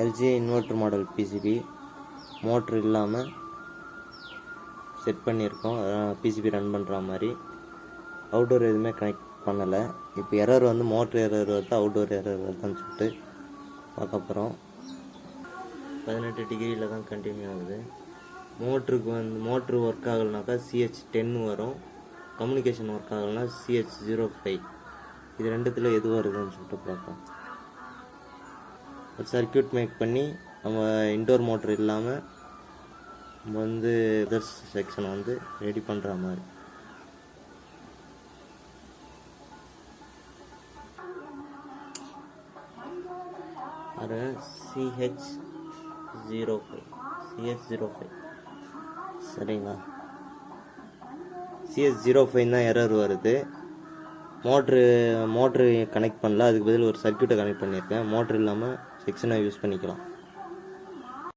LG inverter model PCB motor இல்லாமல் set பண்ணியிருக்கோம். PCB run பண்ணுற மாதிரி. அவுட்டோர் எதுவுமே கனெக்ட் பண்ணலை. இப்போ எரர் வந்து மோட்ரு எரர் வருது, அவுட்டோர் எரர் வருதுன்னு சொல்லிட்டு பார்க்க போகிறோம். 18 டிகிரியில் தான் கண்டினியூ ஆகுது. மோட்ருக்கு வந்து மோட்ரு ஒர்க் ஆகலைனாக்கா CH10 வரும். கம்யூனிகேஷன் ஒர்க் ஆகலைன்னா CH05. இது ரெண்டுத்தில் எது வருதுன்னு சொல்லிட்டு பார்ப்போம். ஒரு சர்க்கியூட் மேக் பண்ணி நம்ம இன்டோர் மோட்ரு இல்லாமல் நம்ம வந்து அதர்ஸ் செக்ஷனை வந்து ரெடி பண்ணுற மாதிரி. அது CH05 சரிங்களா? CH05 தான் எரர் வருது. மோட்ரு கனெக்ட் பண்ணல, அதுக்கு பதில் ஒரு சர்க்கியூட்டை கனெக்ட் பண்ணியிருக்கேன். மோட்ரு இல்லாமல் செக்ஷனை யூஸ் பண்ணிக்கலாம்.